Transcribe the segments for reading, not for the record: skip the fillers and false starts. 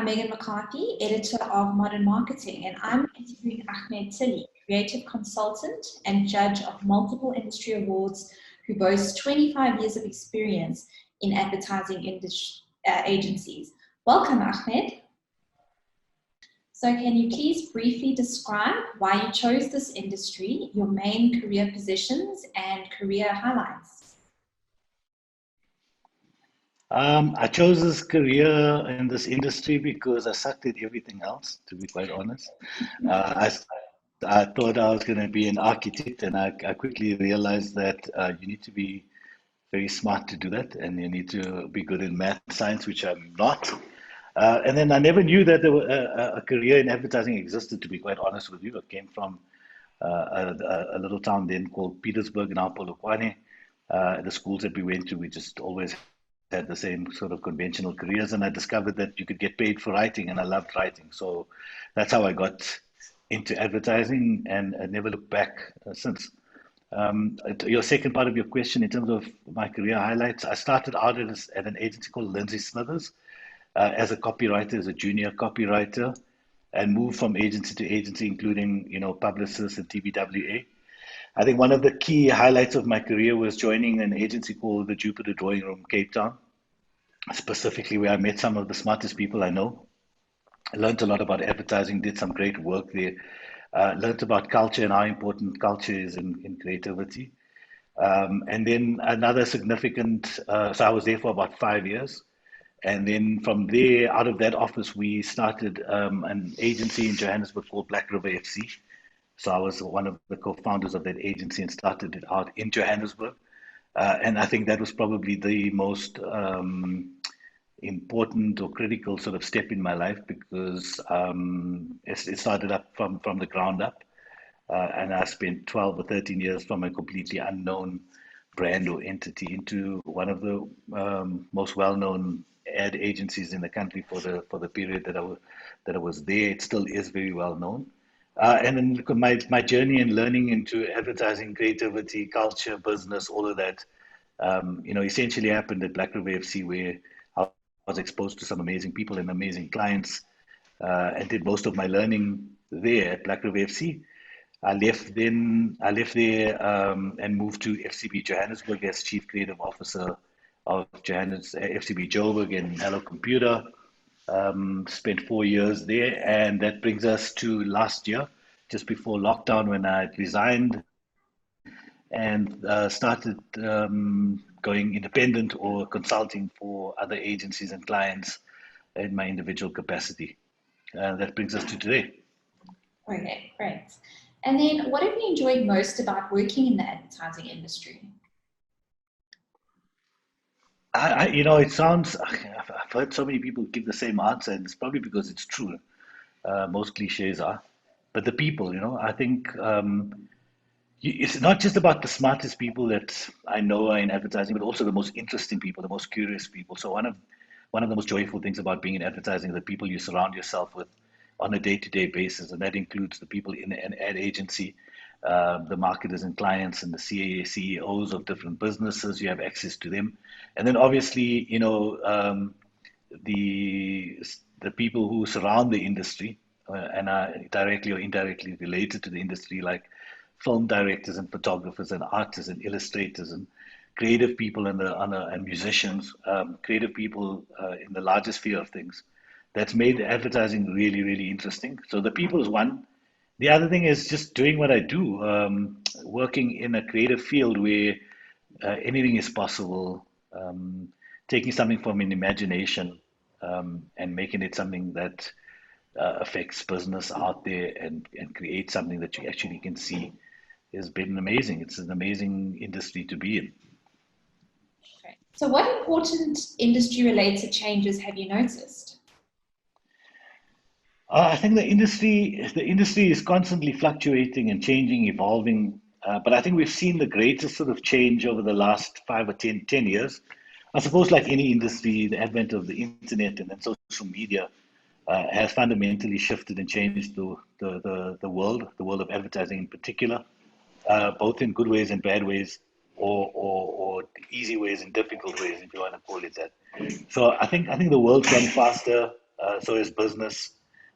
Megan McCarthy, editor of Modern Marketing, and I'm interviewing Ahmed Tilly, creative consultant and judge of multiple industry awards who boasts 25 years of experience in advertising agencies. Welcome, Ahmed. So can you please briefly describe why you chose this industry, your main career positions and career highlights? I chose this career in this industry because I sucked at everything else, to be quite honest. I thought I was going to be an architect, and I quickly realized that you need to be very smart to do that, and you need to be good in math, science, which I'm not. And then I never knew that there were a career in advertising existed, to be quite honest with you. I came from a little town then called Petersburg, now Polokwane. The schools that we went to, we just always had the same sort of conventional careers, and I discovered that you could get paid for writing, and I loved writing. So that's how I got into advertising, and I never looked back since. Your second part of your question, in terms of my career highlights, I started out at an agency called Lindsay Smithers as a copywriter, as a junior copywriter, and moved from agency to agency, including publicists and TBWA. I think one of the key highlights of my career was joining an agency called the Jupiter Drawing Room, Cape Town, specifically where I met some of the smartest people I know. I learned a lot about advertising, did some great work there, learned about culture and how important culture is in creativity. And then another significant, so I was there for about 5 years. And then from there, out of that office, we started an agency in Johannesburg called Black River FC. So I was one of the co-founders of that agency and started it out in Johannesburg. And I think that was probably the most important or critical sort of step in my life, because it started up from the ground up. And I spent 12 or 13 years from a completely unknown brand or entity into one of the most well-known ad agencies in the country for the period that I was there. It still is very well known. And then my journey in learning into advertising, creativity, culture, business, all of that, essentially happened at Black River FC, where I was exposed to some amazing people and amazing clients, and did most of my learning there at Black River FC. I left there and moved to FCB Johannesburg as Chief Creative Officer of FCB Joburg and Hello Computer. Spent 4 years there, and that brings us to last year, just before lockdown, when I resigned and started going independent or consulting for other agencies and clients in my individual capacity. That brings us to today. Okay, great. And then what have you enjoyed most about working in the advertising industry? It sounds, I've heard so many people give the same answer, and it's probably because it's true. Most cliches are. But the people, I think it's not just about the smartest people that I know are in advertising, but also the most interesting people, the most curious people. So one of the most joyful things about being in advertising is the people you surround yourself with on a day-to-day basis, and that includes the people in an ad agency, the marketers and clients, and the CEOs of different businesses. You have access to them, and then obviously, the people who surround the industry and are directly or indirectly related to the industry, like film directors and photographers and artists and illustrators and creative people and musicians, creative people in the larger sphere of things. That's made advertising really, really interesting. So the people is one. The other thing is just doing what I do, working in a creative field where anything is possible, taking something from an imagination and making it something that affects business out there and create something that you actually can see has been amazing. It's an amazing industry to be in. Okay. So what important industry-related changes have you noticed? I think the industry is constantly fluctuating and changing, evolving. But I think we've seen the greatest sort of change over the last 5 or 10 years. I suppose, like any industry, the advent of the internet and then social media has fundamentally shifted and changed the world of advertising in particular, both in good ways and bad ways, or easy ways and difficult ways, if you want to call it that. So I think the world's gone faster. so has business.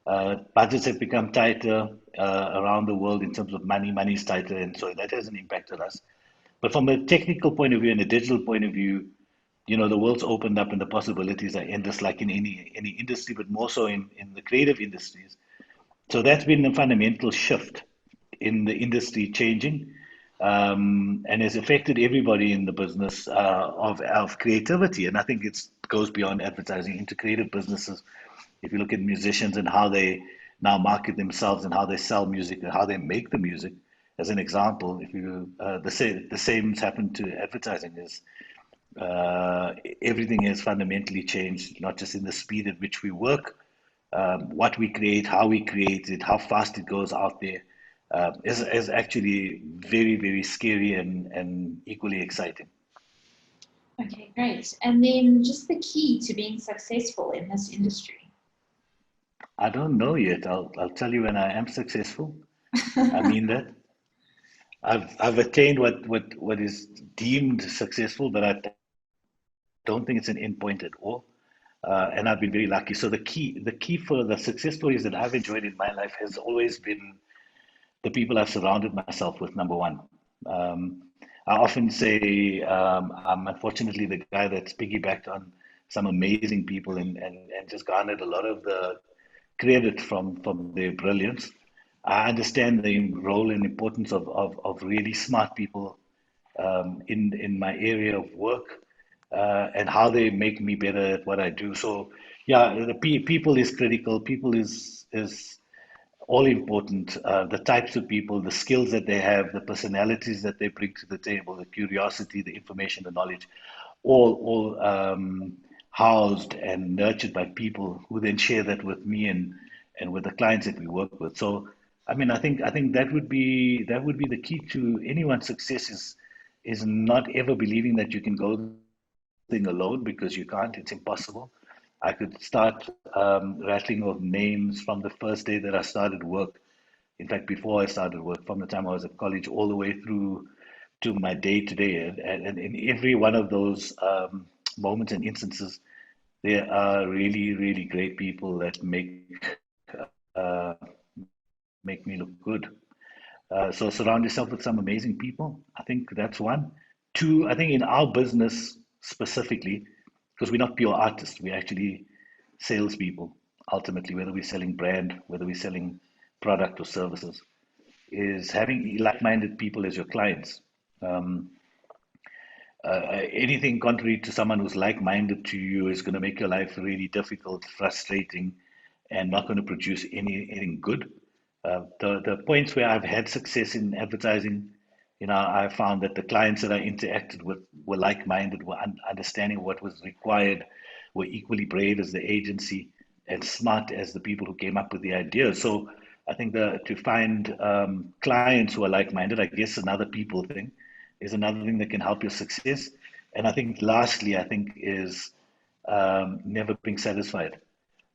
Budgets have become tighter around the world in terms of money. Money is tighter, and so that has an impact on us. But from a technical point of view and a digital point of view, the world's opened up and the possibilities are endless, like in any industry, but more so in the creative industries. So that's been a fundamental shift in the industry changing, and has affected everybody in the business of creativity. And I think it goes beyond advertising into creative businesses. If you look at musicians and how they now market themselves and how they sell music and how they make the music, as an example, if you the same's happened to advertising. Is Everything has fundamentally changed, not just in the speed at which we work, what we create, how we create it, how fast it goes out there, is actually very, very scary and equally exciting. Okay, great. And then just the key to being successful in this industry. I don't know yet. I'll tell you when I am successful. I mean that. I've attained what is deemed successful, but I don't think it's an end point at all. And I've been very lucky. So the key for the success stories that I've enjoyed in my life has always been the people I've surrounded myself with, number one. Um, I often say I'm unfortunately the guy that's piggybacked on some amazing people and just garnered a lot of the credit from their brilliance. I understand the role and importance of really smart people in my area of work, and how they make me better at what I do. So yeah, the people is critical. People is all important. The types of people, the skills that they have, the personalities that they bring to the table, the curiosity, the information, the knowledge, all housed and nurtured by people who then share that with me and with the clients that we work with. So, I mean, I think that would be the key to anyone's success is not ever believing that you can go thing alone, because you can't. It's impossible. I could start rattling off names from the first day that I started work. In fact, before I started work, from the time I was at college all the way through to my day to day, and in every one of those moments and instances, there are really, really great people that uh, make me look good. So surround yourself with some amazing people. I think that's one. Two, I think in our business specifically, because we're not pure artists, we're actually salespeople, ultimately, whether we're selling brand, whether we're selling product or services, is having like-minded people as your clients. Um, Anything contrary to someone who's like-minded to you is going to make your life really difficult, frustrating, and not going to produce anything good. The points where I've had success in advertising, I found that the clients that I interacted with were like-minded, were understanding what was required, were equally brave as the agency and smart as the people who came up with the idea. So I think to find clients who are like-minded, I guess another people thing is another thing that can help your success. And I think lastly, I think is never being satisfied.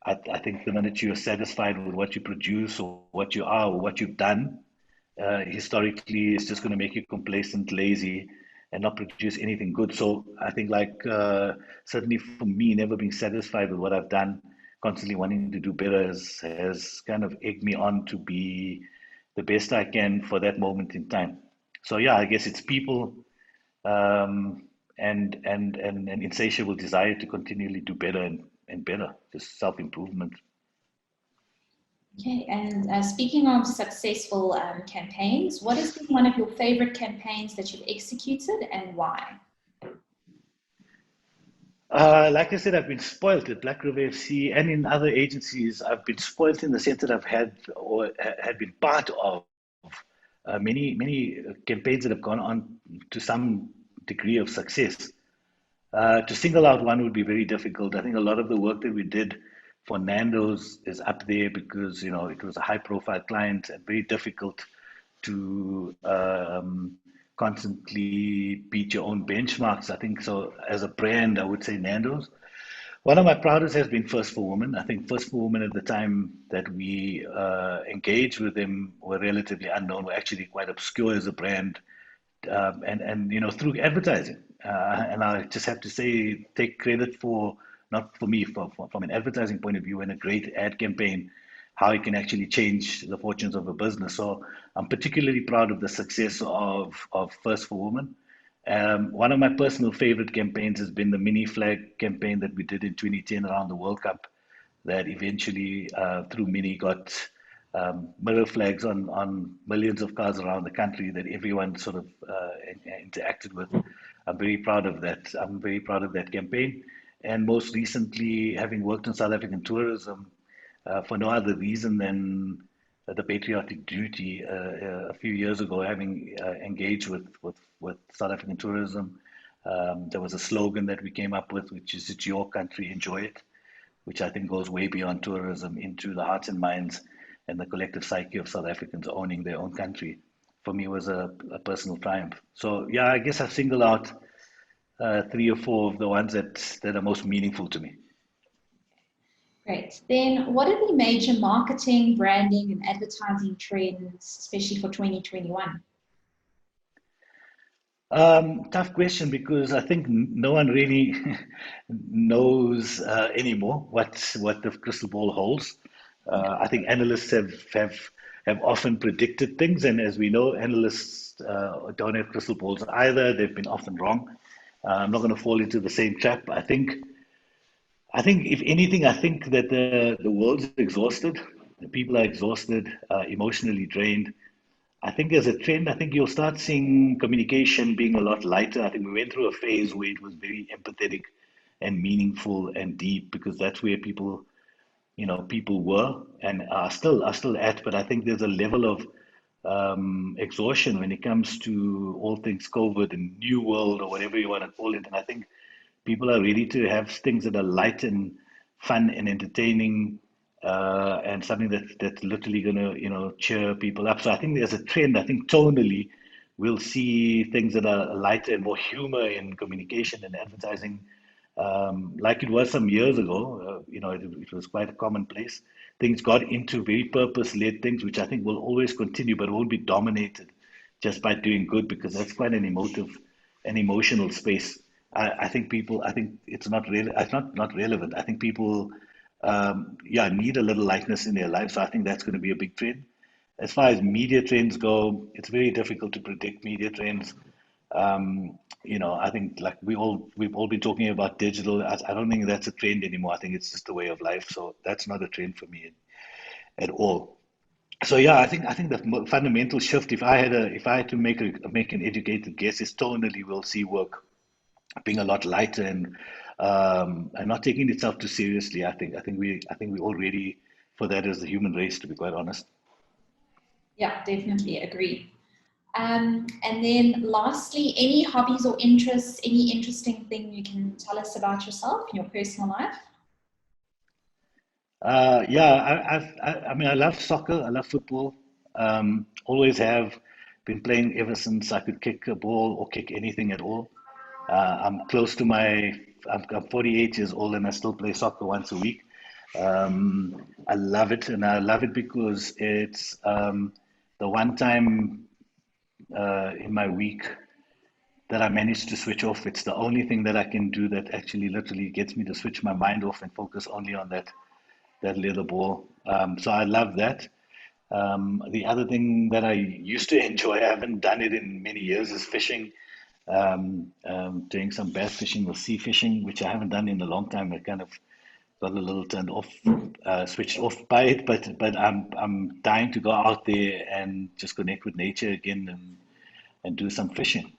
I think the minute you're satisfied with what you produce or what you are or what you've done, historically, it's just going to make you complacent, lazy, and not produce anything good. So I think, like, certainly for me, never being satisfied with what I've done, constantly wanting to do better has kind of egged me on to be the best I can for that moment in time. So yeah, I guess it's people, um, and an insatiable desire to continually do better and better, just self-improvement. Okay, and speaking of successful campaigns, what has been one of your favorite campaigns that you've executed and why? Like I said, I've been spoiled at Black River FC and in other agencies. I've been spoiled in the sense that I've had or had been part of many campaigns that have gone on to some degree of success. To single out one would be very difficult. I think a lot of the work that we did for Nando's is up there because it was a high-profile client and very difficult to constantly beat your own benchmarks. I think so. As a brand, I would say Nando's. One of my proudest has been First for Women. I think First for Women at the time that we engaged with them were relatively unknown, were actually quite obscure as a brand, and through advertising. And I just have to say, take credit for not for me, from an advertising point of view, and a great ad campaign, how it can actually change the fortunes of a business. So I'm particularly proud of the success of First for Women. One of my personal favorite campaigns has been the mini flag campaign that we did in 2010 around the World Cup, that eventually, through Mini, got mirror flags on millions of cars around the country that everyone sort of interacted with. I'm very proud of that. I'm very proud of that campaign. And most recently, having worked in South African tourism for no other reason than the patriotic duty a few years ago, having engaged with South African tourism, there was a slogan that we came up with, which is "It's your country, enjoy it," which I think goes way beyond tourism into the hearts and minds and the collective psyche of South Africans owning their own country. For me, was a personal triumph. So yeah, I guess I've singled out three or four of the ones that are most meaningful to me. Great. Then what are the major marketing, branding, and advertising trends, especially for 2021? Tough question, because I think no one really knows anymore what the crystal ball holds. I think analysts have often predicted things, and as we know, analysts don't have crystal balls either. They've been often wrong. I'm not going to fall into the same trap. I think if anything, I think that the world's exhausted, the people are exhausted, emotionally drained. I think as a trend, I think you'll start seeing communication being a lot lighter. I think we went through a phase where it was very empathetic and meaningful and deep, because that's where people were and are still at. But I think there's a level of exhaustion when it comes to all things COVID and new world, or whatever you want to call it. And I think people are ready to have things that are light and fun and entertaining, and something that's literally gonna cheer people up. So I think there's a trend. I think tonally we'll see things that are lighter and more humor in communication and advertising, like it was some years ago. It was quite a commonplace. Things got into very purpose-led things, which I think will always continue, but won't be dominated just by doing good, because that's quite an emotional space. I think it's not really, it's not relevant. I think people, yeah, need a little lightness in their life. So I think that's going to be a big trend. As far as media trends go, it's very difficult to predict media trends. I think, like we've all been talking about digital. I don't think that's a trend anymore. I think it's just a way of life. So that's not a trend for me at all. So yeah, I think the fundamental shift, if I had to make an educated guess, is tonally we'll see work being a lot lighter and not taking itself too seriously. I think we all ready for that as the human race, to be quite honest. Yeah, definitely agree. And then lastly, any hobbies or interests, any interesting thing you can tell us about yourself in your personal life? Yeah, I mean, I love soccer. I love football. Always have been playing ever since I could kick a ball or kick anything at all. I'm close to I'm 48 years old, and I still play soccer once a week. I love it, and I love it because it's the one time in my week that I manage to switch off. It's the only thing that I can do that actually literally gets me to switch my mind off and focus only on that leather ball. So I love that. The other thing that I used to enjoy, I haven't done it in many years, is fishing. Doing some bass fishing or sea fishing, which I haven't done in a long time. I kind of got a little turned off, switched off by it, but I'm dying to go out there and just connect with nature again and do some fishing.